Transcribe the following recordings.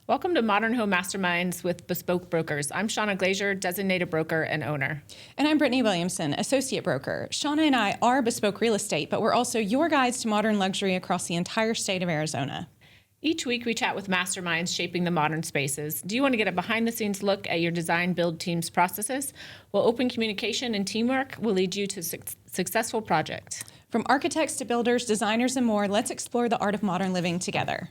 Welcome to Modern Home Masterminds with beSpoke Brokers. I'm Shauna Glazier, designated broker and owner. And I'm Brittany Williamson, associate broker. Shauna and I are beSpoke Real Estate, but we're also your guides to modern luxury across the entire state of Arizona. Each week we chat with masterminds shaping the modern spaces. Do you want to get a behind-the-scenes look at your design build team's processes? Well, open communication and teamwork will lead you to successful projects. From architects to builders, designers, and more, let's explore the art of modern living together.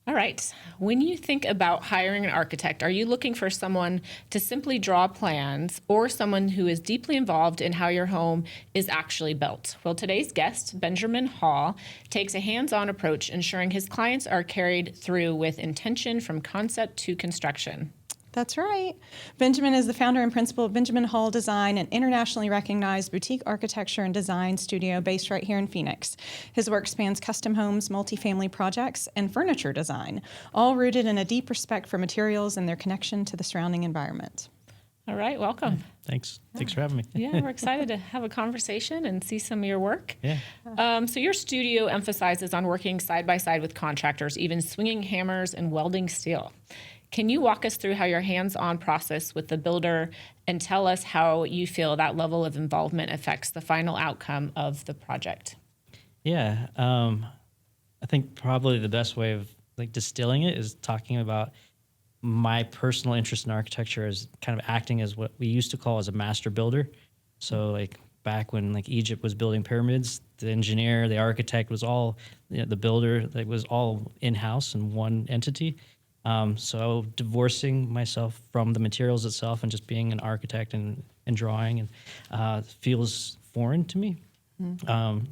All right. When you think about hiring an architect, are you looking for someone to simply draw plans or someone who is deeply involved in how your home is actually built? Well, today's guest, Benjamin Hall, takes a hands-on approach, ensuring his clients are carried through with intention from concept to construction. That's right. Benjamin is the founder and principal of Benjamin Hall Design, an internationally recognized boutique architecture and design studio based right here in Phoenix. His work spans custom homes, multifamily projects, and furniture design, all rooted in a deep respect for materials and their connection to the surrounding environment. All right, welcome. Thanks for having me. Yeah, we're excited to have a conversation and see some of your work. Yeah. So your studio emphasizes on working side by side with contractors, even swinging hammers and welding steel. Can you walk us through how your hands-on process with the builder and tell us how you feel that level of involvement affects the final outcome of the project? Yeah. I think probably the best way of distilling it is talking about my personal interest in architecture as kind of acting as what we used to call as a master builder. So back when Egypt was building pyramids, the engineer, the architect was all, the builder, was all in-house in one entity. So divorcing myself from the materials itself and just being an architect and drawing feels foreign to me.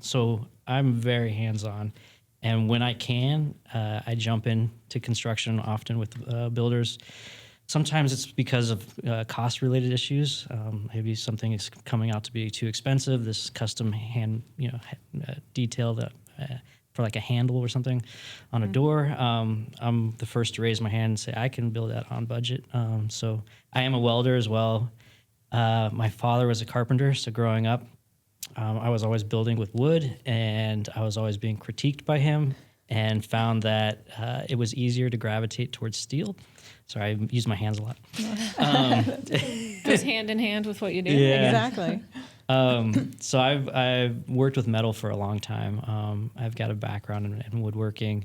So I'm very hands-on. And when I can, I jump into construction often with builders. Sometimes it's because of cost-related issues. Maybe something is coming out to be too expensive. This custom hand, detail that for a handle or something on a door. I'm the first to raise my hand and say I can build that on budget. So I am a welder as well. My father was a carpenter, so growing up, I was always building with wood, and I was always being critiqued by him, and found that it was easier to gravitate towards steel. So I use my hands a lot. Goes hand in hand with what you do. Yeah. Exactly. So I've worked with metal for a long time. I've got a background in woodworking.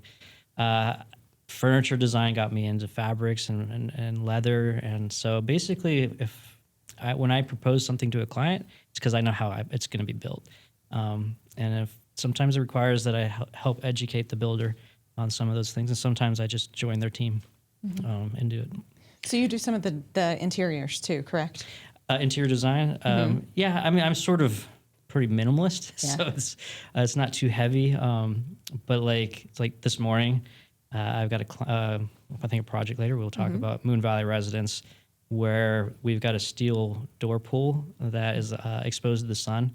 Furniture design got me into fabrics and leather. And so basically, when I propose something to a client, it's because I know how it's going to be built. And if sometimes it requires that I help educate the builder on some of those things, and sometimes I just join their team and do it. So you do some of the interiors too, correct? Interior design. Yeah, I mean, I'm sort of pretty minimalist, so it's not too heavy. But it's like this morning, I've got I think a project later we'll talk about Moon Valley Residence, where we've got a steel door pull that is exposed to the sun.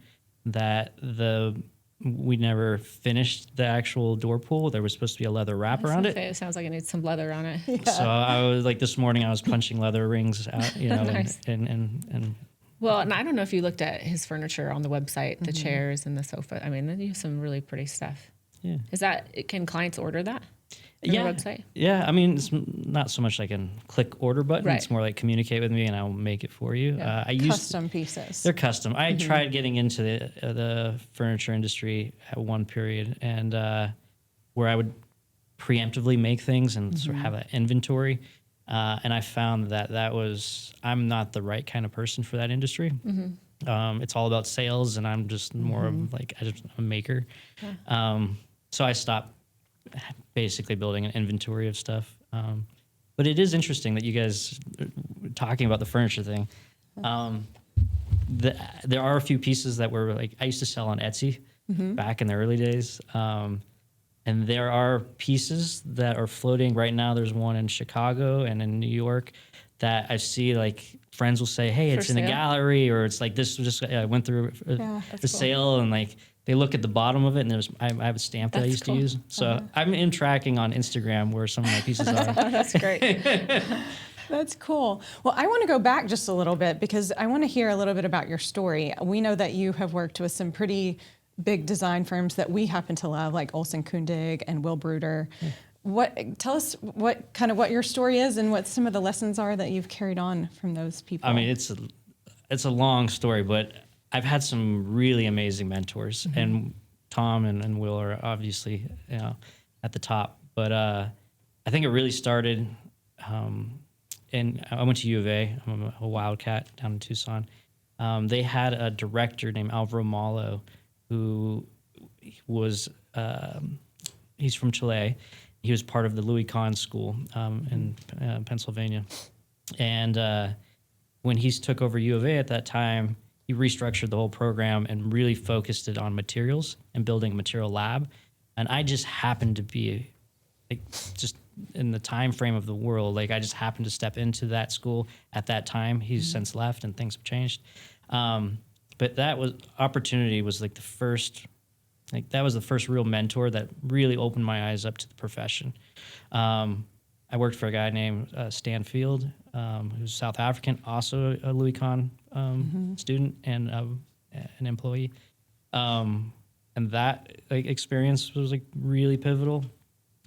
We never finised the actual door pull. There was supposed to be a leather wrap around it. It sounds like it needs some leather on it. Yeah. So I was this morning I was punching leather rings out, Nice. and Well, and I don't know if you looked at his furniture on the website, the chairs and the sofa. I mean, they do some really pretty stuff. yeah. Can clients order that on your website? Yeah, I mean, it's not so much like a click order button. Right. It's more like communicate with me and I'll make it for you. Yeah. Custom pieces. They're custom. I tried getting into the furniture industry at one period, and where I would preemptively make things and sort of have an inventory. And I found that I'm not the right kind of person for that industry. It's all about sales, and I'm just more of a maker. Yeah. So I stopped basically building an inventory of stuff. But it is interesting that you guys are talking about the furniture thing. There are a few pieces that were I used to sell on Etsy back in the early days. And there are pieces that are floating right now. There's one in Chicago and in New York that I see friends will say, hey, it's in a gallery, or it's this just went through the sale, and they look at the bottom of it, and I have a stamp that I used to use. So I'm in tracking on Instagram where some of my pieces are. That's great. That's cool. Well, I want to go back just a little bit because I want to hear a little bit about your story. We know that you have worked with some pretty big design firms that we happen to love, like Olson Kundig and Will Bruder. Tell us what your story is and what some of the lessons are that you've carried on from those people. I mean, it's a long story, but I've had some really amazing mentors, and Tom and Will are obviously, at the top. But I think it really started, and I went to U of A. I'm a Wildcat down in Tucson. They had a director named Alvaro Malo, who was he's from Chile. He was part of the Louis Kahn School in Pennsylvania, and when he took over U of A at that time, he restructured the whole program and really focused it on materials and building a material lab. And I just happened to be just in the time frame of the world, like I just happened to step into that school at that time. He's since left and things have changed. But that opportunity was like the first real mentor that really opened my eyes up to the profession. I worked for a guy named Stan Field, who's South African, also a Louis Kahn student and an employee. And that experience was like really pivotal.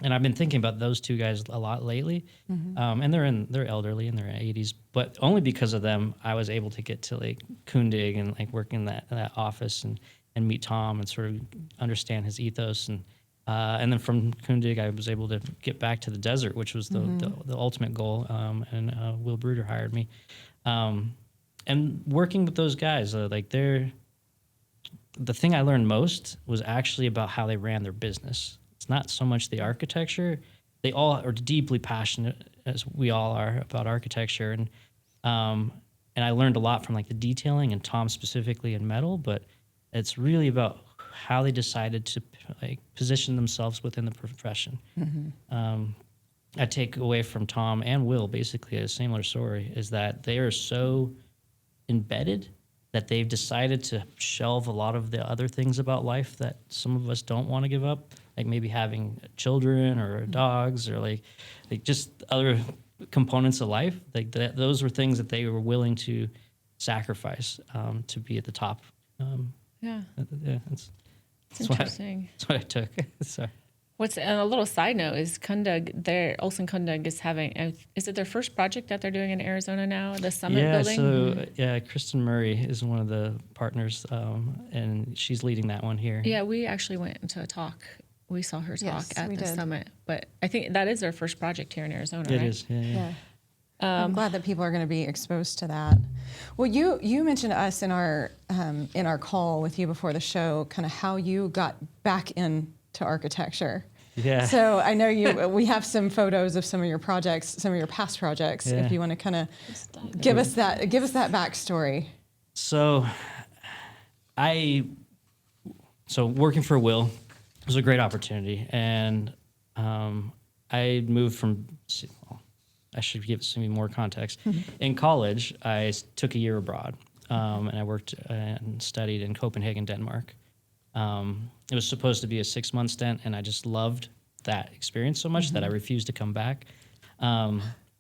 And I've been thinking about those two guys a lot lately. And they're elderly in their 80s, but only because of them, I was able to get to like Kundig and like work in that office and meet Tom and sort of understand his ethos. And then from Kundig, I was able to get back to the desert, which was the ultimate goal. And Will Bruder hired me. And working with those guys, the thing I learned most was actually about how they ran their business. It's not so much the architecture. They all are deeply passionate, as we all are, about architecture. And I learned a lot from like the detailing and Tom specifically in metal, but it's really about how they decided to like position themselves within the profession. I take away from Tom and Will basically a similar story, is that they are so embedded that they've decided to shelve a lot of the other things about life that some of us don't want to give up, like maybe having children or dogs or like just other components of life. Like those were things that they were willing to sacrifice to be at the top. That's interesting. That's what I took. So. And a little side note is Olson Kundig is having, is it their first project that they're doing in Arizona now, the Summit building? So Kristen Murray is one of the partners, and she's leading that one here. Yeah, we actually went to a talk. We saw her talk at the Summit, but I think that is their first project here in Arizona, right? It is, yeah. I'm glad that people are going to be exposed to that. Well, you mentioned to us in our call with you before the show, kind of how you got back into architecture. Yeah. So I know we have some photos of some of your projects, some of your past projects. Yeah. If you want to kind of give us that backstory. So working for Will was a great opportunity, and I moved from. I should give some more context. In college, I took a year abroad, and I worked and studied in Copenhagen, Denmark. It was supposed to be a 6-month stint, and I just loved that experience so much that I refused to come back,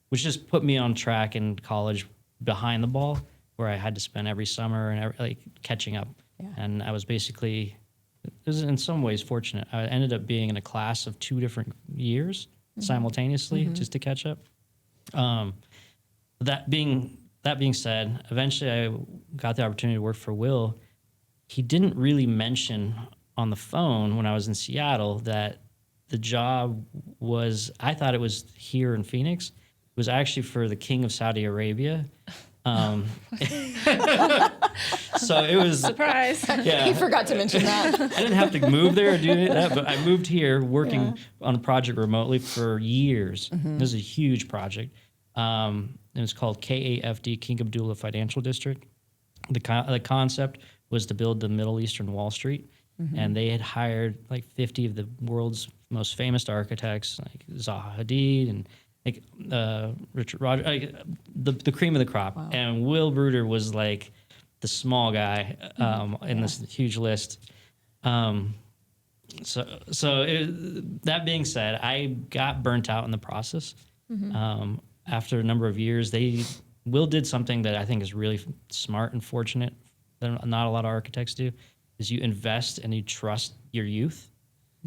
which just put me on track in college behind the ball, where I had to spend every summer and catching up. Yeah. And I was basically, it was in some ways fortunate. I ended up being in a class of 2 different years simultaneously just to catch up. That being said, eventually I got the opportunity to work for Will. He didn't really mention on the phone when I was in Seattle that the job was, I thought it was here in Phoenix. It was actually for the King of Saudi Arabia. So it was surprise. Yeah, he forgot to mention that. I didn't have to move there or do that, but I moved here working on a project remotely for years. This is a huge project. It was called KAFD, King Abdullah Financial District. The concept was to build the Middle Eastern Wall Street, and they had hired like 50 of the world's most famous architects, like Zaha Hadid and Richard Rogers, the cream of the crop. Wow. And Will Bruder was like the small guy in this huge list. That being said, I got burnt out in the process. After a number of years, Will did something that I think is really smart and fortunate that not a lot of architects do, is you invest and you trust your youth.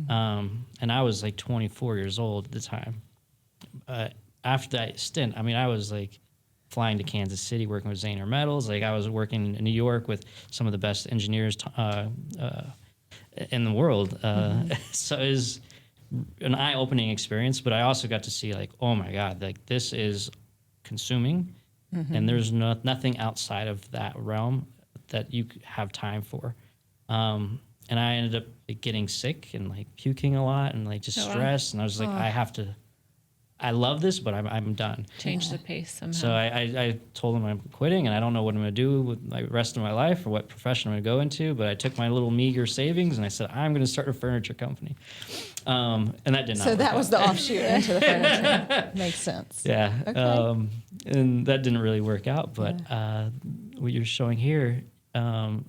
And I was like 24 years old at the time. After that stint, I mean, I was like flying to Kansas City, working with Zahner Metals. Like I was working in New York with some of the best engineers in the world. So it was an eye-opening experience, but I also got to see like, oh my God, like this is consuming, and there's nothing outside of that realm that you have time for. And I ended up like, getting sick and like puking a lot and like just stressed. And I was like, I love this, but I'm done. Change the pace somehow. So I told him I'm quitting and I don't know what I'm going to do with the rest of my life or what profession I'm going to go into. But I took my little meager savings and I said, I'm going to start a furniture company. And that did not So work that out. was the offshoot into the furniture. Makes sense. Yeah. Okay. And that didn't really work out. But what you're showing here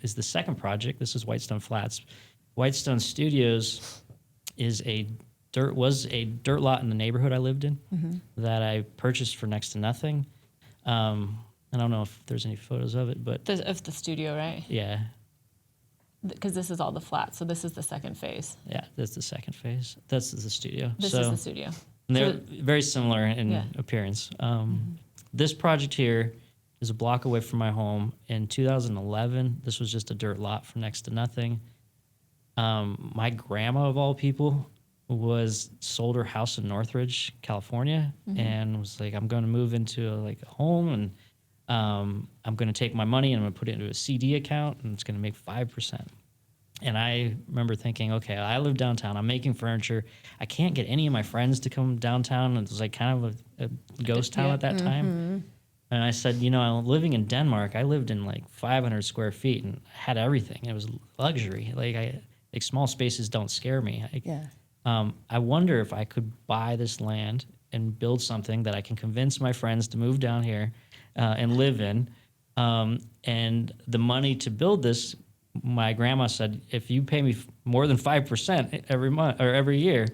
is the second project. This is Whitestone Flats. Whitestone Studios was a dirt lot in the neighborhood I lived in that I purchased for next to nothing. I don't know if there's any photos of it, but Of the studio, right? yeah. Because this is all the flats, so this is the second phase. Yeah, that's the second phase. That's the studio. This is the studio. And they're So- very similar in Yeah. appearance. This project here is a block away from my home. In 2011, this was just a dirt lot for next to nothing. My grandma, of all people, sold her house in Northridge, California, and was like, I'm going to move into a home, and I'm going to take my money and I'm going to put it into a CD account, and it's going to make 5%. And I remember thinking, okay, I live downtown. I'm making furniture. I can't get any of my friends to come downtown. It was like kind of a ghost town at that time. And I said, living in Denmark, I lived in like 500 square feet and had everything. It was luxury. Like small spaces don't scare me. I wonder if I could buy this land and build something that I can convince my friends to move down here and live in. And the money to build this, my grandma said, if you pay me more than 5% every month or every year,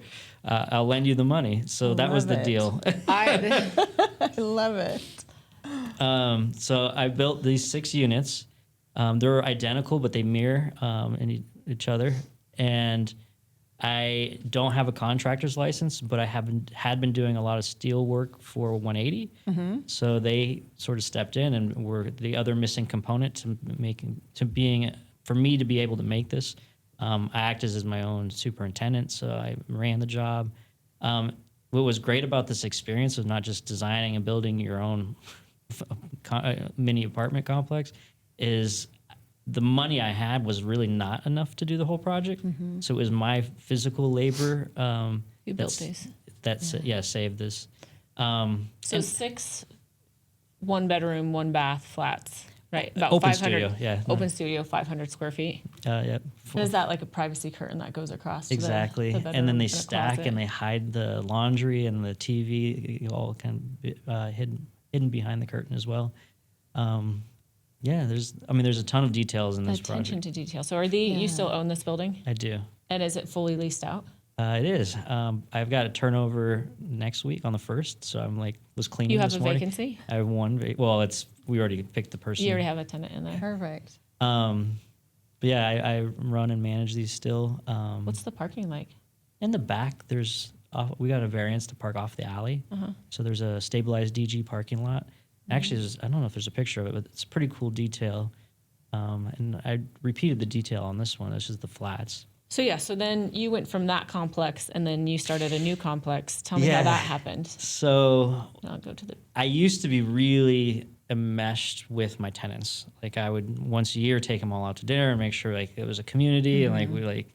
I'll lend you the money. So that was the deal. I love it. So I built these 6 units. They're identical, but they mirror each other. And I don't have a contractor's license, but I had been doing a lot of steel work for 180. So they sort of stepped in and were the other missing component for me to be able to make this. I acted as my own superintendent, so I ran the job. What was great about this experience was not just designing and building your own mini apartment complex, is the money I had was really not enough to do the whole project. So it was my physical labor You built these. saved this. So 6 1-bedroom, 1-bath flats, right? About Open 500. studio, yeah. Open studio, 500 square feet. Yeah. And is that like a privacy curtain that goes across? To Exactly. the And bedroom then they a stack closet? and they hide the laundry and the TV all kind of hidden behind the curtain as well. There's a ton of details in this Attention project. to detail. So you still own this building? I do. And is it fully leased out? It is. I've got a turnover next week on the 1st, so was cleaning You have this a morning. vacancy? I have one. We already picked the person. You already have a tenant in there. Perfect. But yeah, I run and manage these still. What's the parking like? In the back, we got a variance to park off the alley. So there's a stabilized DG parking lot. Actually, I don't know if there's a picture of it, but it's a pretty cool detail. And I repeated the detail on this one. This is the flats. So then you went from that complex and then you started a new complex. Tell me how that happened. So I'll go to the... I used to be really enmeshed with my tenants. Like I would once a year take them all out to dinner and make sure like it was a community and we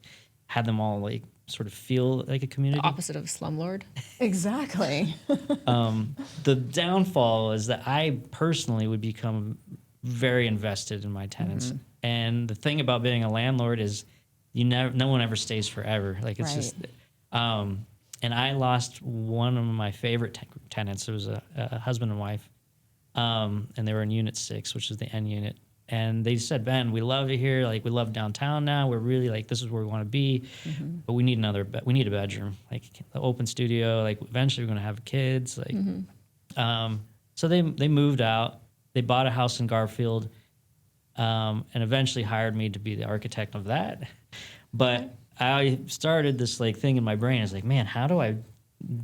had them all sort of feel like a community. Opposite of slumlord. Exactly. The downfall is that I personally would become very invested in my tenants. And the thing about being a landlord is no one ever stays forever. Like it's just, and I lost one of my favorite tenants. It was a husband and wife. And they were in unit 6, which is the end unit. And they said, Ben, we love it here. Like we love downtown now. We're really this is where we want to be, but we need we need a bedroom, like the open studio. Like eventually we're going to have kids. So they moved out. They bought a house in Garfield, and eventually hired me to be the architect of that. But I started this like thing in my brain. It's like, man, how do I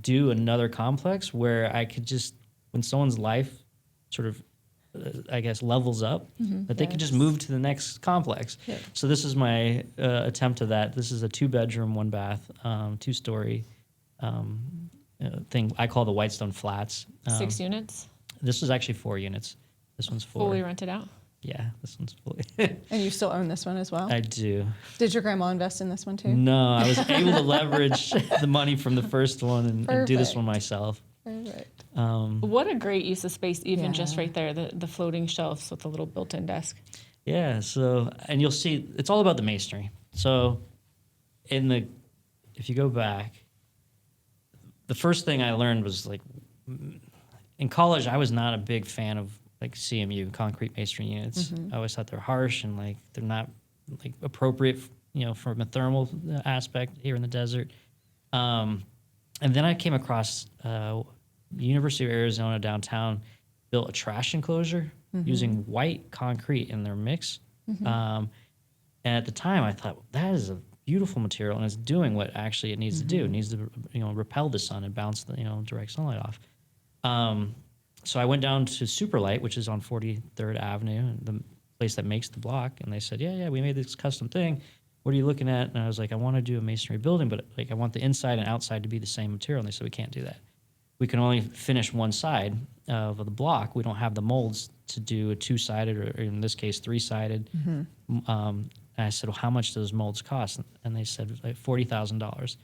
do another complex where I could just, when someone's life sort of, I guess, levels up, that they could just move to the next complex. Yeah. So this is my attempt at that. This is a 2-bedroom, 1-bath, 2-story thing I call the Whitestone Flats. 6 units, This was actually 4 units. This one's 4. fully rented out. Yeah, this one's fully. And you still own this one as well? I do. Did your grandma invest in this one too? No, I was able to leverage the money from the first one and do this Perfect. one myself. Perfect. What a great use of space, even just Yeah. right there, the floating shelves with the little built-in desk. Yeah, so, and you'll see, it's all about the masonry. So if you go back, the first thing I learned was like, in college, I was not a big fan of like CMU, concrete masonry units. I always thought they're harsh and like they're not like appropriate, from a thermal aspect here in the desert. And then I came across University of Arizona downtown built a trash enclosure using white concrete in their mix. And at the time, I thought that is a beautiful material and it's doing what actually it needs to do. It needs to repel the sun and bounce the direct sunlight off. So I went down to Superlight, which is on 43rd Avenue, the place that makes the block, and they said, yeah, we made this custom thing. What are you looking at? And I was like, I want to do a masonry building, but like I want the inside and outside to be the same material. And they said, we can't do that. We can only finish one side of the block. We don't have the molds to do a 2-sided, or in this case, 3-sided. And I said, well, how much do those molds cost? And they said like $40,000.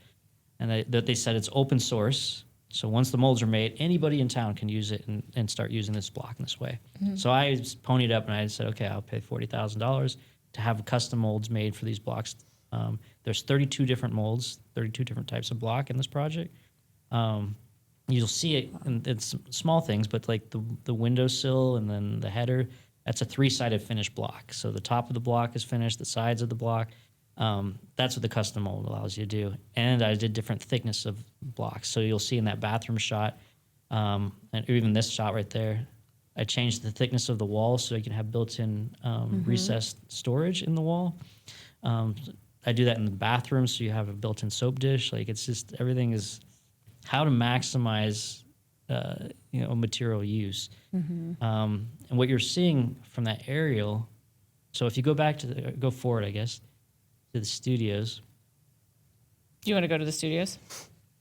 And they said it's open source. So once the molds are made, anybody in town can use it and start using this block in this way. So I just ponied up and I said, okay, I'll pay $40,000 to have custom molds made for these blocks. There's 32 different molds, 32 different types of block in this project. You'll see it, and it's small things, but like the windowsill and then the header, that's a 3-sided finished block. So the top of the block is finished, the sides of the block. That's what the custom mold allows you to do. And I did different thickness of blocks. So you'll see in that bathroom shot, and even this shot right there, I changed the thickness of the wall so you can have built-in recessed storage in the wall. I do that in the bathroom so you have a built-in soap dish. Like it's just, everything is how to maximize material use. And what you're seeing from that aerial, so if you go back go forward, I guess, to the studios. You want to go to the studios?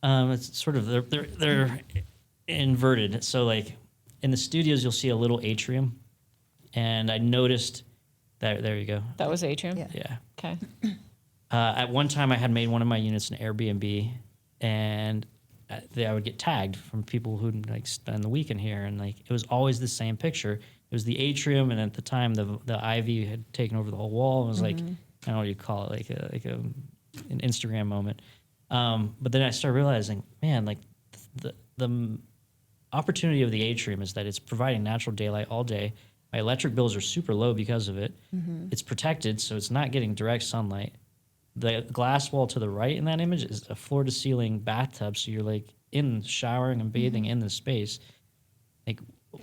It's sort of they're inverted. So like in the studios, you'll see a little atrium, and I noticed that there you go. That was atrium? Yeah. Okay. At one time, I had made one of my units an Airbnb, and I would get tagged from people who'd like spend the weekend here, and like it was always the same picture. It was the atrium, and at the time, the ivy had taken over the whole wall. It was like, I don't know what you call it, like an Instagram moment. But then I started realizing, man, like the opportunity of the atrium is that it's providing natural daylight all day. My electric bills are super low because of it. It's protected, so it's not getting direct sunlight. The glass wall to the right in that image is a floor-to-ceiling bathtub, so you're like in showering and bathing in the space. Like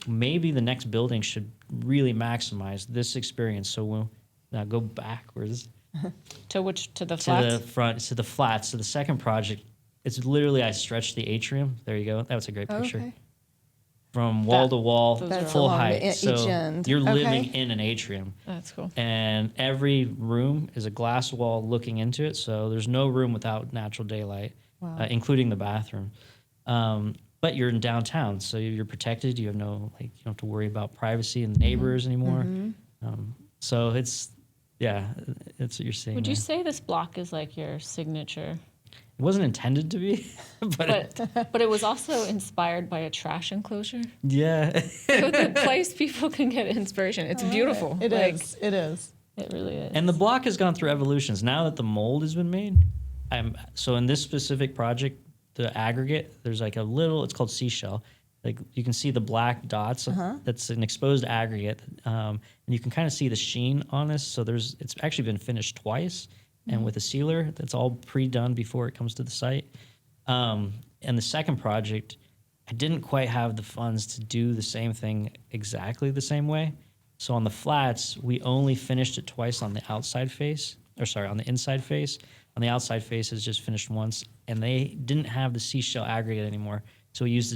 maybe the next building should really maximize this experience. So we'll now go backwards To the to flats? the front, to the flats. So the second project, it's literally I stretched the atrium. There you go. That was a great picture. Okay. From wall to wall, That's full along height. each So end. you're Okay. living in an atrium. That's cool. And every room is a glass wall looking into it, so there's no room without natural daylight, Wow. including the bathroom. But you're in downtown, so you're protected. You have you don't have to worry about privacy and neighbors anymore. So it's what you're seeing. Would you there. say this block is like your signature? It wasn't intended to be, but But it was also inspired by a trash enclosure. yeah. So the place people can get inspiration. It's beautiful. It Like, is. It is. It really is. And the block has gone through evolutions. Now that the mold has been made, so in this specific project, the aggregate, there's like it's called seashell. Like you can see the black dots. That's an exposed aggregate, and you can kind of see the sheen on this. So it's actually been finished twice, and with a sealer that's all pre-done before it comes to the site. And the second project, I didn't quite have the funds to do the same thing exactly the same way. So on the flats, we only finished it twice on the outside face, on the inside face. On the outside faces, just finished once, and they didn't have the seashell aggregate anymore. So we used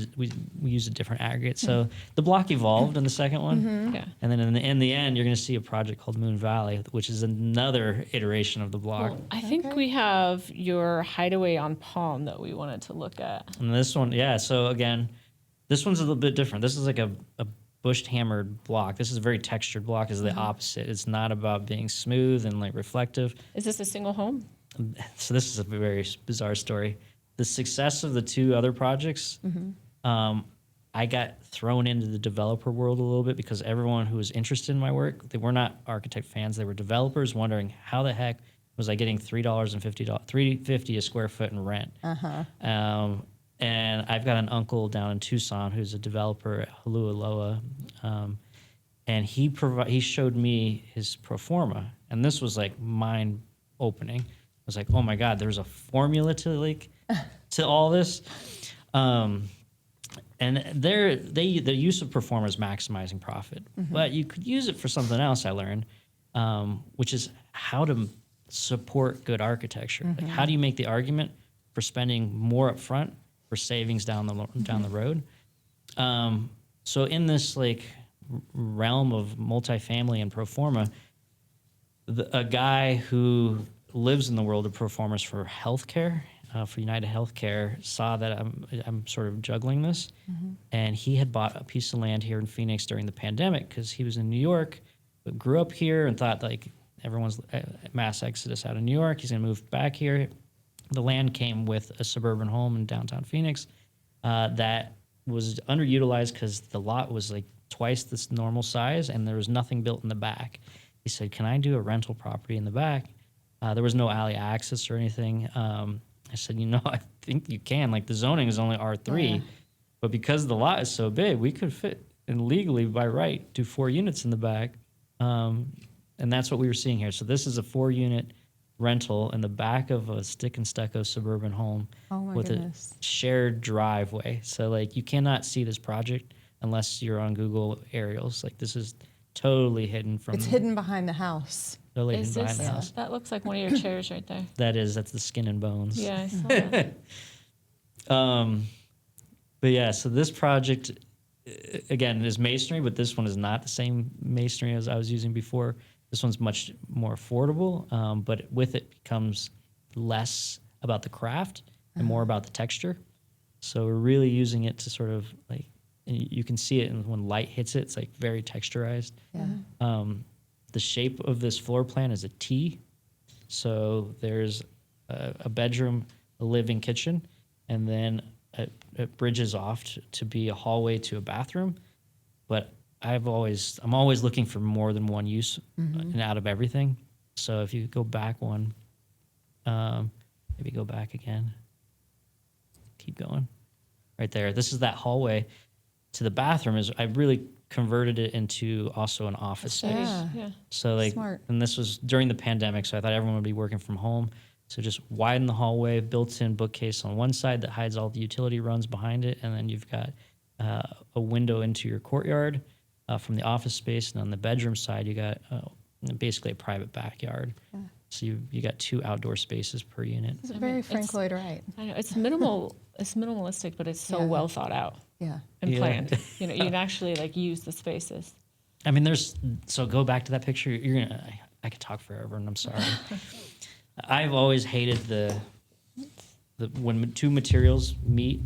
a different aggregate. So the block evolved in the second one, Yeah. and then in the end, you're going to see a project called Moon Valley, which is another iteration of the block. Well, I think we have your hideaway on Palm that we wanted to look at. And this one, yeah. So again, this one's a little bit different. This is like a bushed hammered block. This is a very textured block. Is the opposite. It's not about being smooth and like reflective. Is this a single home? So this is a very bizarre story. The success of the two other projects, I got thrown into the developer world a little bit because everyone who was interested in my work, they were not architect fans. They were developers wondering how the heck was I getting $3.50 a square foot in rent. And I've got an uncle down in Tucson who's a developer at Hulualoa, and he showed me his pro forma, and this was like mind opening. I was like, oh my God, there's a formula to all this. And the use of pro forma is maximizing profit, but you could use it for something else. I learned, which is how to support good architecture. Like, how do you make the argument for spending more upfront for savings down the road? So in this like realm of multifamily and pro forma, a guy who lives in the world of pro formas for healthcare, for United Healthcare, saw that I'm sort of juggling this, and he had bought a piece of land here in Phoenix during the pandemic because he was in New York, but grew up here and thought like everyone's mass exodus out of New York. He's gonna move back here. The land came with a suburban home in downtown Phoenix that was underutilized because the lot was like twice this normal size and there was nothing built in the back. He said, can I do a rental property in the back? There was no alley access or anything. I said, I think you can. Like the zoning is only R3, but because the lot is so big, we could fit and legally by right do 4 units in the back. And that's what we were seeing here. So this is a 4-unit rental in the back of a stick and stucco suburban home with goodness. a shared driveway. So like you cannot see this project unless you're on Google aerials. Like this is totally hidden from. It's hidden behind the house. Totally Is hidden behind this, the house. that looks like one of your chairs right there. That's the skin and bones. Yeah, I saw that. But yeah, so this project again is masonry, but this one is not the same masonry as I was using before. This one's much more affordable, but with it becomes less about the craft and more about the texture. So we're really using it to sort of like, and you can see it when light hits it, it's like very texturized. Yeah. The shape of this floor plan is a T. So there's a bedroom, a living kitchen, and then it bridges off to be a hallway to a bathroom. But I'm always looking for more than one use and out of everything. So if you go back one, maybe go back again. Keep going. Right there. This is that hallway to the bathroom. I really converted it into also an office space. Yeah. So like, Smart. and this was during the pandemic, so I thought everyone would be working from home. So just widen the hallway, built-in bookcase on one side that hides all the utility runs behind it, and then you've got a window into your courtyard from the office space, and on the bedroom side, you got basically a private backyard. Yeah. So you got 2 outdoor spaces per unit. It's very Frank Lloyd Wright. I know it's minimal. It's minimalistic, but it's so well thought out Yeah. and Yeah. planned. You can actually like use the spaces. I mean, so go back to that picture. I could talk forever, and I'm sorry. I've always hated the when 2 materials meet,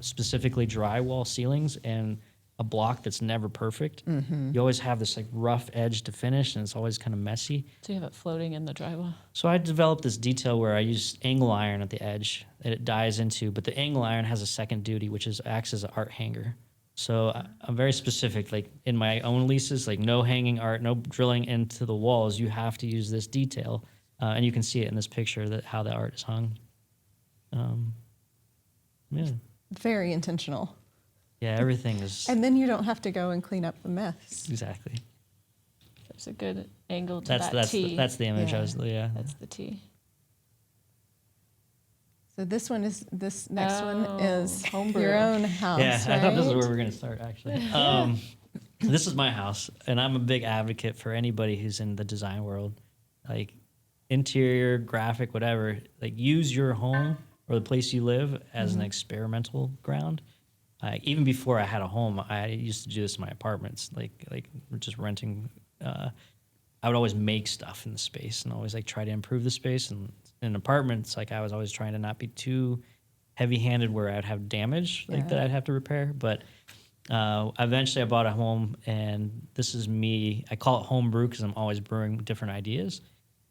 specifically drywall ceilings and a block that's never perfect. You always have this like rough edge to finish, and it's always kind of messy. So you have it floating in the drywall. So I developed this detail where I use angle iron at the edge that it dies into, but the angle iron has a second duty, which acts as an art hanger. So I'm very specific, like in my own leases, like no hanging art, no drilling into the walls. You have to use this detail, and you can see it in this picture how the art is hung. Yeah, Very intentional. yeah, everything is And then you don't have to go and clean up the mess. exactly. There's a good angle to That's that T. that's the image I Yeah. was. Yeah, That's the T. So this next one is homebrew. your own house, yeah. I thought this is right? where we were gonna start actually. This is my house, and I'm a big advocate for anybody who's in the design world. Like, interior, graphic, whatever, like use your home or the place you live as an experimental ground. Even before I had a home, I used to do this in my apartments, like just renting. I would always make stuff in the space and always like try to improve the space. And in apartments, like I was always trying to not be too heavy-handed where I'd have damage like that I'd have to repair. But eventually I bought a home, and this is me. I call it home brew because I'm always brewing different ideas.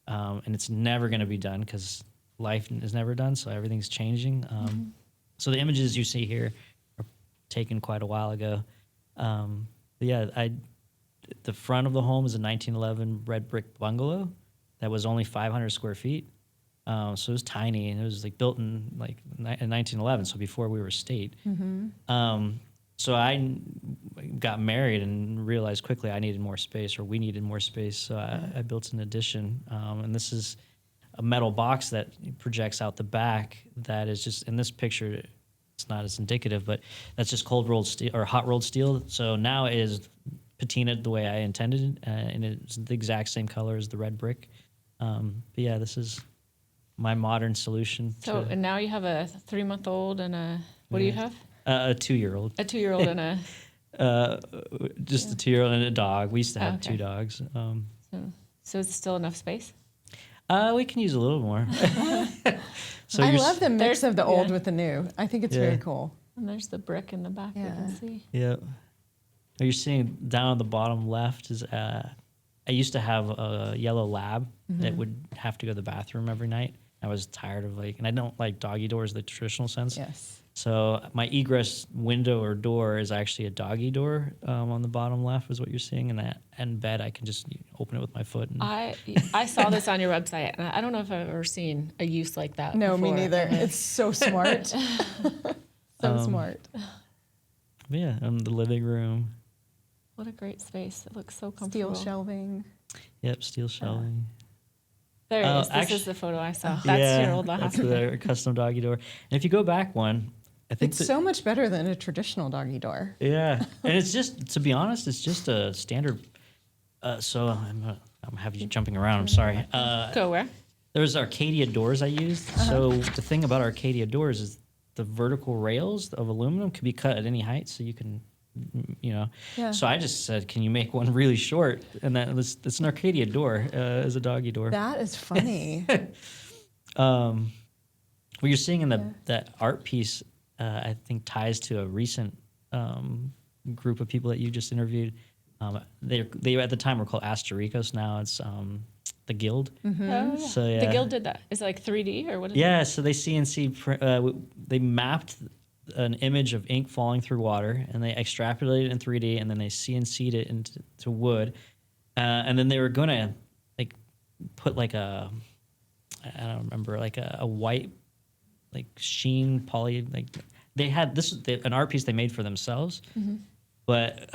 And it's never going to be done because life is never done. So everything's changing. So the images you see here are taken quite a while ago. But yeah, the front of the home is a 1911 red brick bungalow that was only 500 square feet. So it was tiny, and it was like built in like in 1911, so before we were a state. So I got married and realized quickly I needed more space, or we needed more space. So I built an addition, and this is a metal box that projects out the back. That is just in this picture. It's not as indicative, but that's just cold rolled steel or hot rolled steel. So now it is patinaed the way I intended, and it's the exact same color as the red brick. But yeah, this is my modern solution. So, and now you have a 3-month-old and what do you have? A 2-year-old. A 2-year-old and a. Just a 2-year-old and a dog. We used to have 2 dogs. So it's still enough space? We can use a little more. So I love the mix of the old with the new. I think it's very cool. And there's the brick in the back you can see. Yeah. What you're seeing down on the bottom left is I used to have a yellow lab that would have to go to the bathroom every night. I was tired of and I don't like doggy doors in the traditional sense. Yes. So my egress window or door is actually a doggy door on the bottom left is what you're seeing. And that in bed, I can just open it with my foot. And I saw this on your website, and I don't know if I've ever seen a use like that No, before. me neither. It's so smart. So smart. But yeah, the living room. What a great space. It looks so comfortable. Steel shelving. Yep, steel shelving. There it is. This actually- is the photo I saw. That's your old house. That's the custom doggy door. And if you go back one, I think It's so much better than a traditional doggy door. yeah, and it's just, to be honest, it's just a standard. So I'm having you jumping around. I'm sorry. Go where? There's Arcadia doors I used. So the thing about Arcadia doors is the vertical rails of aluminum can be cut at any height, so you can, Yeah. So I just said, can you make one really short? And it's an Arcadia door as a doggy door. That is funny. What you're seeing in that art piece, I think ties to a recent group of people that you just interviewed. They at the time were called Astoricos. Now it's the Guild. Oh, yeah. So yeah, The Guild did that. Is it like 3D or what is yeah. So they CNC they mapped an image of ink falling through water, and they extrapolated it in 3D, and then they CNC'd it into wood, and then they were gonna put I don't remember, a white sheen poly, they had an art piece they made for themselves, but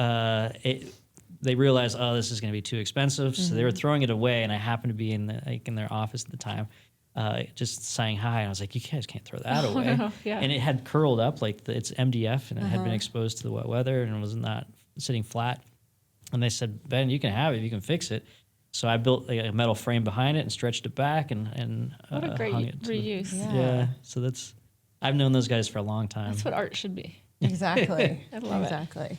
they realized, this is going to be too expensive, so they were throwing it away, and I happened to be in their office at the time, just saying hi, and I was like, you guys can't throw that away. Yeah. And it had curled up it's MDF, and it had been exposed to the wet weather, and it was not sitting flat. And they said, Ben, you can have it, you can fix it. So I built a metal frame behind it and stretched it back, and What a great hung it reuse. yeah. So I've known those guys for a long time. That's what art should be. Exactly. I love it. Exactly.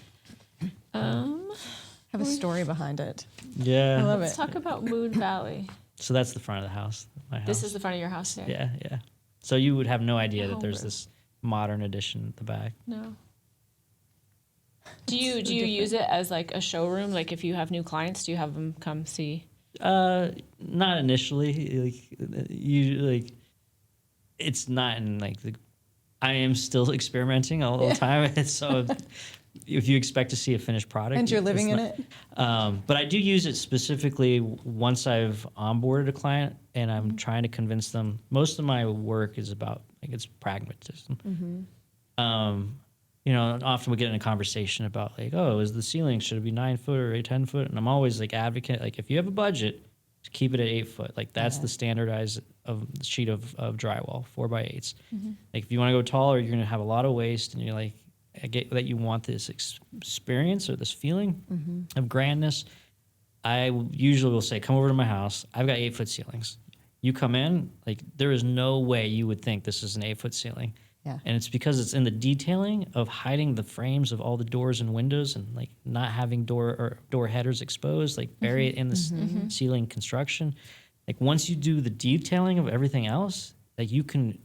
Have a story behind it. Yeah. I love Let's it. talk about Moon Valley. So that's the front of the house. My house. This is the front of your house there? Yeah, yeah. So you would have no idea that there's Homebrew. this modern addition at the back. No. Do you use it as a showroom? Like if you have new clients, do you have them come see? Not initially. It's not in I am still experimenting all the time. And so if you expect to see a finished product, And you're it's living in not- it? But I do use it specifically once I've onboarded a client and I'm trying to convince them. Most of my work is about it's pragmatism. Often we get in a conversation about is the ceiling, should it be 9 foot or 10 foot? And I'm always advocate, if you have a budget, just keep it at 8 foot. That's the standardized sheet of drywall, 4x8s. If you want to go taller, you're going to have a lot of waste, and you're I get that you want this experience or this feeling of grandness. I usually will say, come over to my house. I've got 8 foot ceilings. You come in, like there is no way you would think this is an 8-foot ceiling. Yeah. And it's because it's in the detailing of hiding the frames of all the doors and windows and like not having door headers exposed, like bury it in the ceiling construction. Like once you do the detailing of everything else, like you can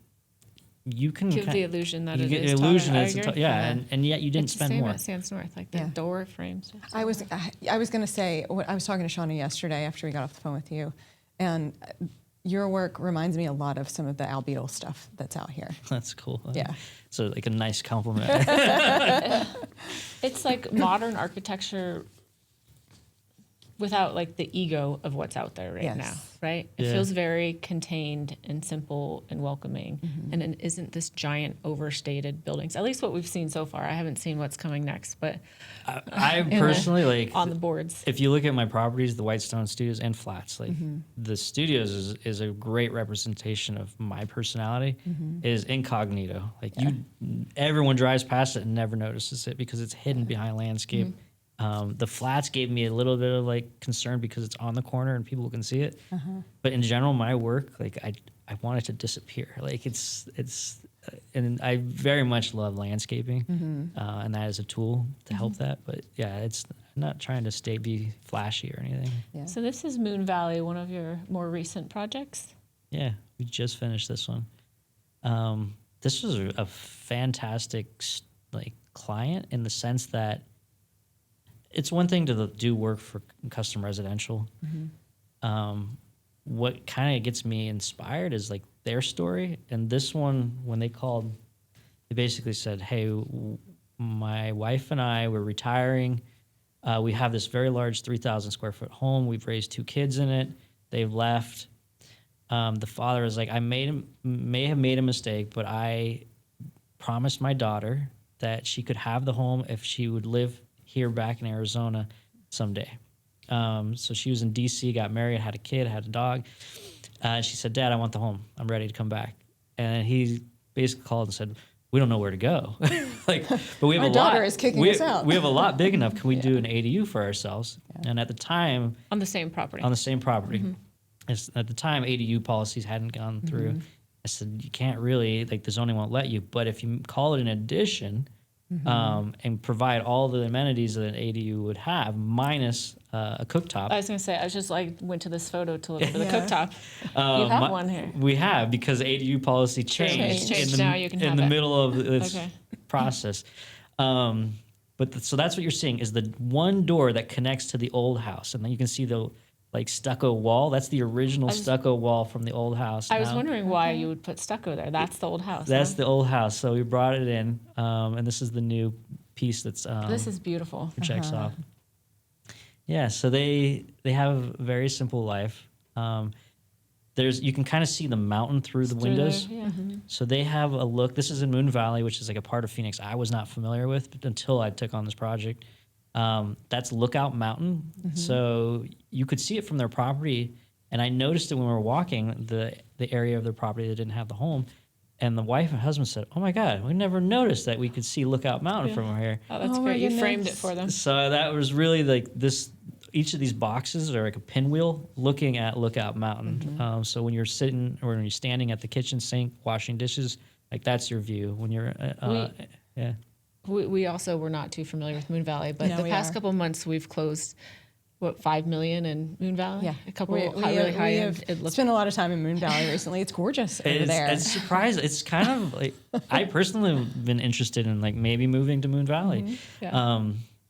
Give the illusion that you it get is the illusion taller. that it's and yet you didn't It's the spend same more. at Sands North, like the Yeah. door frames. I was going to say, I was talking to Shauna yesterday after we got off the phone with you, and your work reminds me a lot of some of the albedo stuff that's out here. That's cool. Yeah. So like a nice compliment. It's like modern architecture without like the ego of what's out there right Yes. now, right? It Yeah. feels very contained and simple and welcoming. And it isn't this giant overstated buildings. At least what we've seen so far. I haven't seen what's coming next, but I personally like on the boards. if you look at my properties, the Whitestone Studios and flats, like the studios is a great representation of my personality. Is incognito. Like everyone drives past it and never notices it because it's hidden behind landscape. The flats gave me a little bit of like concern because it's on the corner and people can see it. But in general, my work, like I want it to disappear. Like and I very much love landscaping, and that is a tool to help that. But yeah, I'm not trying to be flashy or anything. Yeah. So this is Moon Valley, one of your more recent projects. Yeah, we just finished this one. This was a fantastic like client in the sense that it's one thing to do work for custom residential. What kind of gets me inspired is like their story. And this one, when they called, they basically said, "Hey, my wife and I were retiring. We have this very large 3,000 square foot home. We've raised 2 kids in it. They've left. The father is like, I may have made a mistake, but I promised my daughter that she could have the home if she would live here back in Arizona someday." So she was in DC, got married, had a kid, had a dog. She said, "Dad, I want the home. I'm ready to come back." And he basically called and said, "We don't know where to go." But we have My a daughter lot. is kicking us out. We have a lot big enough. Can we do an ADU for ourselves? And at the time, On the same property. on the same property. At the time, ADU policies hadn't gone through. I said, you can't really, like the zoning won't let you, but if you call it an addition and provide all the amenities that an ADU would have, minus a cooktop. I was going to say, I was just like, went to this photo to look for the Yeah. cooktop. You have one here. We have, because ADU policy changed, Changed. Now you can in have the it. middle of this Okay. process. So that's what you're seeing is the one door that connects to the old house. And then you can see the like stucco wall. That's the original stucco wall from the old house. I was Now, wondering why you would put stucco there. That's the old house. that's huh? the old house. So we brought it in, and this is the new piece that's This is beautiful. checks off. Yeah, so they have a very simple life. You can kind of see the mountain through the Through windows. there, yeah. So they have a look. This is in Moon Valley, which is like a part of Phoenix I was not familiar with until I took on this project. That's Lookout Mountain. So you could see it from their property. And I noticed it when we were walking the area of their property that didn't have the home. And the wife and husband said, "Oh my God, we never noticed that we could see Lookout Mountain from here." Oh, that's Oh my great. You framed it goodness. for them. So that was really like this. Each of these boxes are like a pinwheel looking at Lookout Mountain. So when you're sitting or when you're standing at the kitchen sink washing dishes, like that's your view. When you're, yeah. We also were not too familiar with Moon Valley, but No, the we past are. couple of months we've closed, what, $5 million in Moon Valley? Yeah, A couple we really high have end. It looks spent a lot of time in Moon Valley recently. It's gorgeous over there. It's surprising. It's kind of like I personally have been interested in like maybe moving to Moon Valley. Yeah.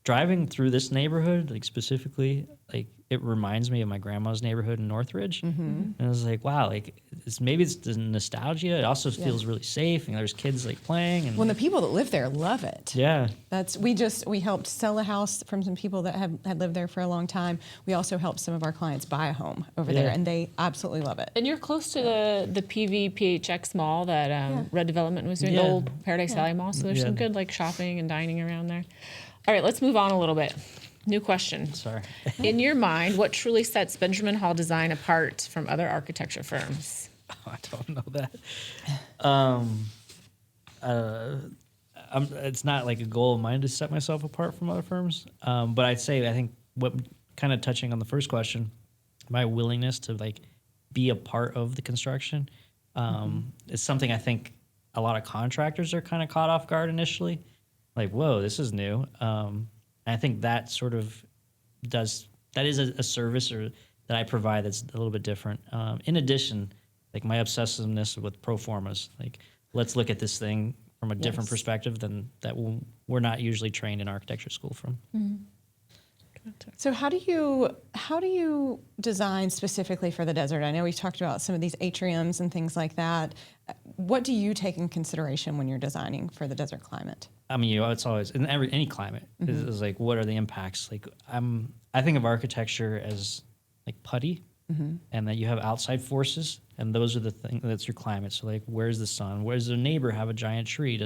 Driving through this neighborhood, like specifically, like it reminds me of my grandma's neighborhood in Northridge. And I was like, wow, like maybe it's the nostalgia. It also feels really safe. And there's kids like playing. And When the people that live there love it. yeah, We helped sell a house from some people that had lived there for a long time. We also helped some of our clients buy a home over there, Yeah. and they absolutely love it. And you're close to the PVPHX mall that Red Development was doing, Yeah. the old Paradise Valley Mall. So there's Yeah. some good like shopping and dining around there. All right, let's move on a little bit. New question. sorry. In your mind, what truly sets Benjamin Hall Design apart from other architecture firms? I don't know that. It's not like a goal of mine to set myself apart from other firms. But I think what kind of touching on the first question, my willingness to like be a part of the construction. It's something I think a lot of contractors are kind of caught off guard initially. Like, whoa, this is new. And I think that sort of that is a service or that I provide that's a little bit different. In addition, like my obsessiveness with pro formas, like let's look at this thing from a different perspective than that we're not usually trained in architecture school from. So how do you design specifically for the desert? I know we talked about some of these atriums and things like that. What do you take in consideration when you're designing for the desert climate? I mean, it's always in any climate is like, what are the impacts? Like I think of architecture as like putty, and that you have outside forces, and those are the things that's your climate. So like, where's the sun? Where's the neighbor have a giant tree?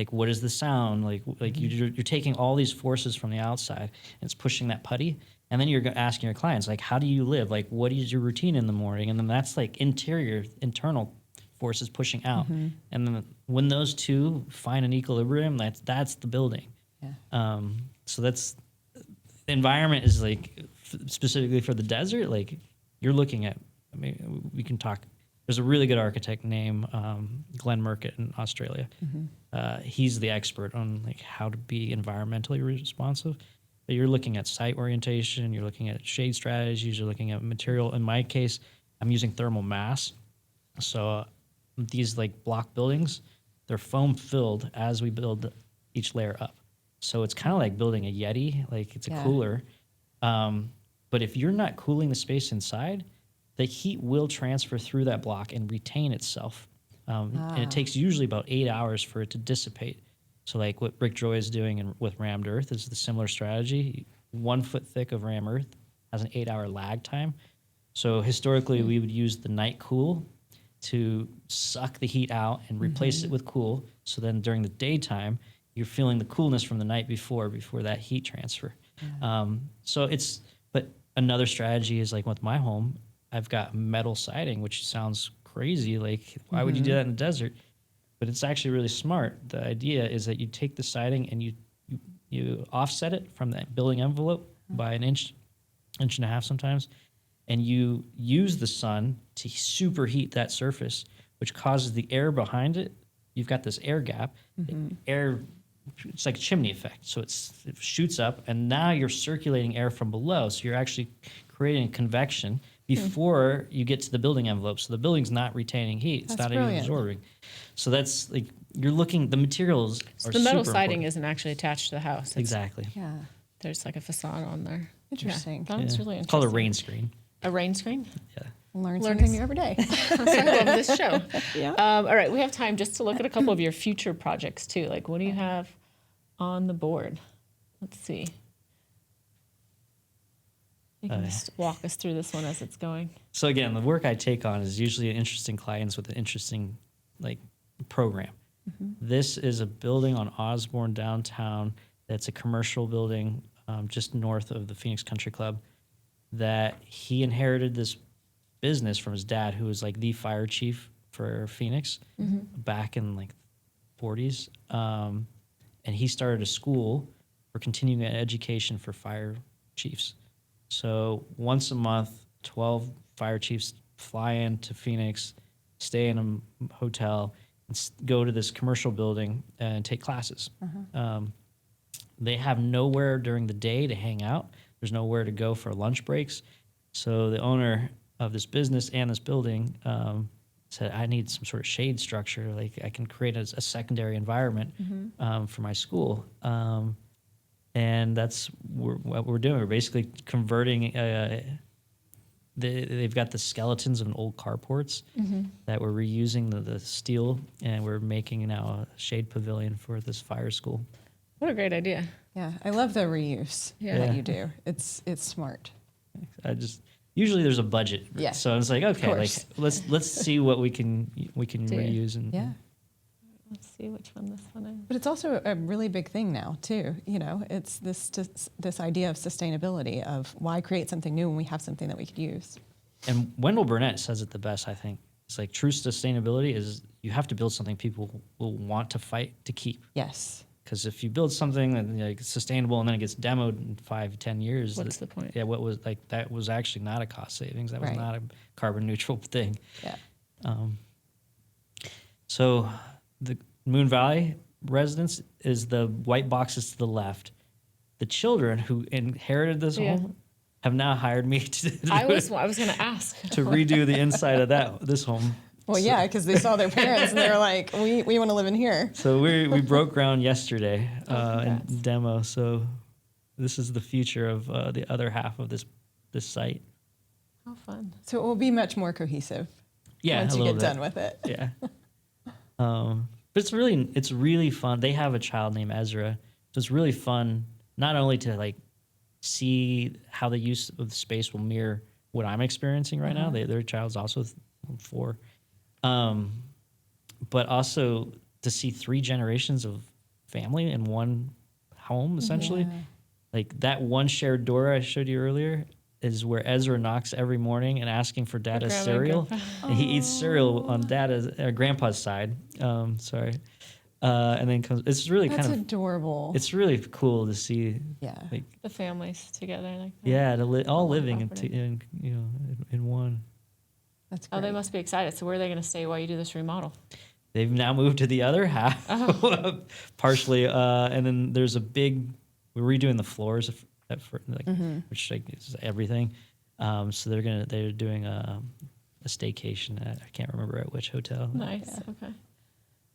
What is the sound? Like you're taking all these forces from the outside, and it's pushing that putty. And then you're asking your clients, like, how do you live? Like, what is your routine in the morning? And then that's like internal forces pushing out. And then when those two find an equilibrium, that's the building. Yeah. So that's the environment is like specifically for the desert. Like you're looking at, I mean, we can talk. There's a really good architect named Glenn Murcutt in Australia. He's the expert on like how to be environmentally responsive. But you're looking at site orientation, you're looking at shade strategies, you're looking at material. In my case, I'm using thermal mass. So these like block buildings, they're foam filled as we build each layer up. So it's kind of like building a Yeti, like it's a cooler. But if you're not cooling the space inside, the heat will transfer through that block and retain itself. And it takes usually about 8 hours for it to dissipate. So like what Rick Joy is doing with rammed earth is the similar strategy. 1 foot thick of ram earth has an 8-hour lag time. So historically, we would use the night cool to suck the heat out and replace it with cool. So then during the daytime, you're feeling the coolness from the night before that heat transfer. But another strategy is like with my home, I've got metal siding, which sounds crazy. Like, why would you do that in the desert? But it's actually really smart. The idea is that you take the siding and you offset it from that building envelope by an inch and a half sometimes, and you use the sun to superheat that surface, which causes the air behind it. You've got this air gap. Air, it's like a chimney effect. So it shoots up, and now you're circulating air from below. So you're actually creating convection before you get to the building envelope. So the building's not retaining heat. It's not even absorbing. So that's like, you're looking, the materials are The metal super siding important. isn't actually attached to the house. Exactly. Yeah. There's like a facade on there. Interesting. Yeah, that's really It's interesting. called a rain screen. A rain screen? Yeah. Learn Learning something new every day. That's why I love this show. Yeah. All right, we have time just to look at a couple of your future projects too. Like, what do you have on the board? Let's see. You can just walk us through this one as it's going. So again, the work I take on is usually interesting clients with an interesting like program. This is a building on Osborne downtown. That's a commercial building just north of the Phoenix Country Club. That he inherited this business from his dad, who was like the fire chief for Phoenix back in like 40s. And he started a school for continuing education for fire chiefs. So once a month, 12 fire chiefs fly into Phoenix, stay in a hotel, and go to this commercial building and take classes. They have nowhere during the day to hang out. There's nowhere to go for lunch breaks. So the owner of this business and this building said, I need some sort of shade structure. Like I can create a secondary environment for my school. And that's what we're doing. We're basically converting. They've got the skeletons of an old carports that we're reusing the steel, and we're making now a shade pavilion for this fire school. What a great idea. Yeah, I love the reuse Yeah. that you do. It's smart. Usually there's a budget, Yeah. so it's like, okay, like course. let's see what we can reuse and Yeah. Let's see which one this one is. But it's also a really big thing now, too. You know, it's this idea of sustainability of why create something new when we have something that we could use. And Wendell Burnett says it the best, I think. It's like true sustainability is you have to build something people will want to fight to keep. Yes. Because if you build something that like sustainable and then it gets demoed in 5-10 years, What's the point? Yeah, what was like that was actually not a cost savings. That was Right. not a carbon neutral thing. Yeah. So the Moon Valley residence is the white boxes to the left. The children who inherited this Yeah. home have now hired me to I was going to ask. to redo the inside of this home. Well, yeah, because they saw their parents and they were like, we want to live in here. So we broke ground yesterday in congrats. demo. So this is the future of the other half of this site. How fun. So it will be much more cohesive Yeah, once a you little get bit. done with it. Yeah. But it's really fun. They have a child named Ezra. So it's really fun not only to like see how the use of the space will mirror what I'm experiencing right now. Their child's also 4. But also to see 3 generations of family in one home, essentially. Yeah. Like that one shared door I showed you earlier is where Ezra knocks every morning and asking for Dada's Grandma and cereal. Grandpa. And he eats cereal on Grandpa's side. Sorry. And then comes, it's really That's kind of, adorable. it's really cool to see, Yeah. like, The families together like that. yeah, all one living property. in one. That's Oh, great. they must be excited. So where are they going to stay while you do this remodel? They've now moved to the other half, Oh. partially, and then there's we're redoing the floors, which like is everything. So they're doing a staycation. I can't remember at which hotel. Nice. Okay.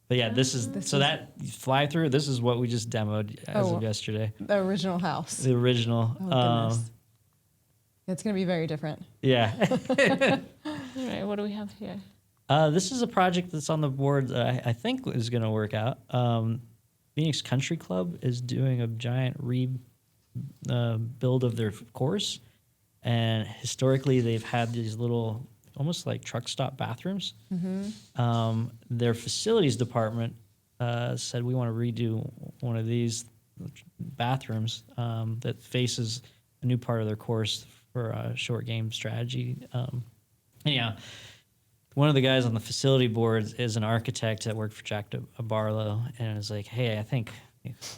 But yeah, that you fly through. This is what we just demoed as of yesterday. The original house. The original. Oh, goodness. It's going to be very different. Yeah. All right. What do we have here? This is a project that's on the board that I think is going to work out. Phoenix Country Club is doing a giant build of their course. And historically, they've had these little, almost like truck stop bathrooms. Their facilities department said, we want to redo one of these bathrooms that faces a new part of their course for short game strategy. Anyhow, one of the guys on the facility board is an architect that worked for Jack Barlow, and is like, hey, I think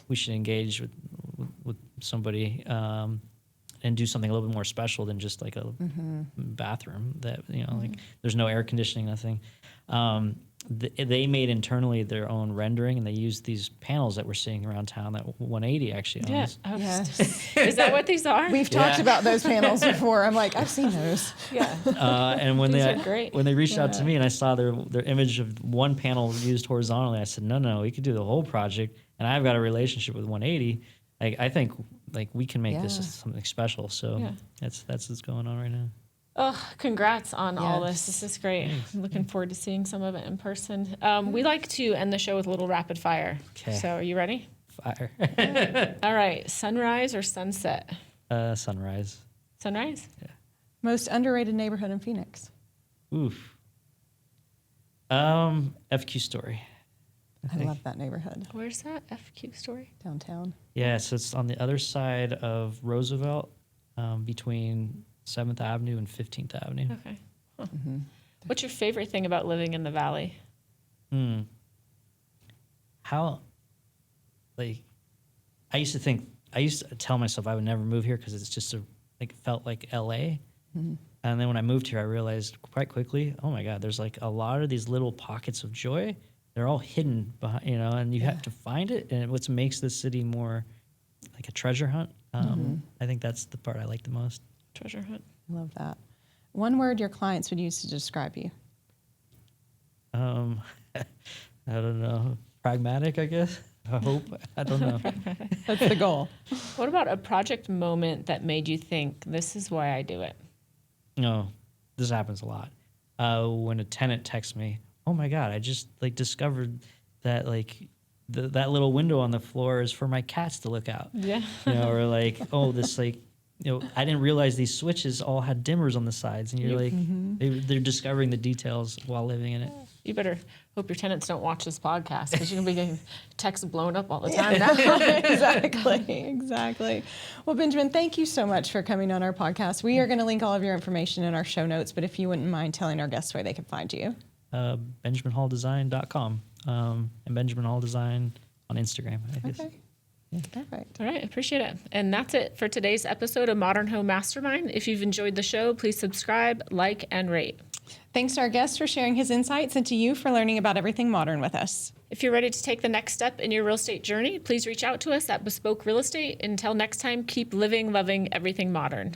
we should engage with somebody and do something a little bit more special than just like a bathroom that, like there's no air conditioning, nothing. They made internally their own rendering, and they used these panels that we're seeing around town that 180 actually owns. Yeah. Yes. Is that what these are? We've talked about those panels before. I'm like, I've seen those. Yeah. And when These they are great. when they reached out to me and I saw their image of one panel used horizontally, I said, no, we could do the whole project. And I've got a relationship with 180. I think like we can make this Yeah. something special. So Yeah. that's what's going on right now. Oh, congrats on all this. Yes. This is great. I'm looking forward to seeing some of it in person. We like to end the show with a little rapid fire. 'Kay. So are you ready? Fire. All right. Sunrise or sunset? Sunrise. Sunrise? Most underrated neighborhood in Phoenix. Oof. FQ Story. I love that neighborhood Where's that? FQ story? downtown. Yeah, so it's on the other side of Roosevelt, between 7th Avenue and 15th Avenue. Okay. Huh. What's your favorite thing about living in the valley? How, like, I used to tell myself I would never move here because it's just it felt like LA. And then when I moved here, I realized quite quickly, oh my God, there's like a lot of these little pockets of joy. They're all hidden behind, and you have to find it. And what makes this city more like a treasure hunt. I think that's the part I like the most. Treasure hunt. I love that. One word your clients would use to describe you. I don't know. Pragmatic, I guess. I hope. I don't know. That's the goal. What about a project moment that made you think, this is why I do it? No, this happens a lot. When a tenant texts me, oh my God, I just like discovered that like that little window on the floor is for my cats to look out. Yeah. Or like, oh, this like, I didn't realize these switches all had dimmers on the sides, and you're like, they're discovering the details while living in it. You better hope your tenants don't watch this podcast because you're going to be getting texts blown up all the time now. Exactly. Well, Benjamin, thank you so much for coming on our podcast. We are going to link all of your information in our show notes, but if you wouldn't mind telling our guests where they can find you. BenjaminHallDesign.com and Benjamin Hall Design on Instagram. I guess. Okay. Perfect. All right, appreciate it. And that's it for today's episode of Modern Home Mastermind. If you've enjoyed the show, please subscribe, like, and rate. Thanks to our guest for sharing his insights and to you for learning about everything modern with us. If you're ready to take the next step in your real estate journey, please reach out to us at beSpoke Real Estate. Until next time, keep living, loving everything modern.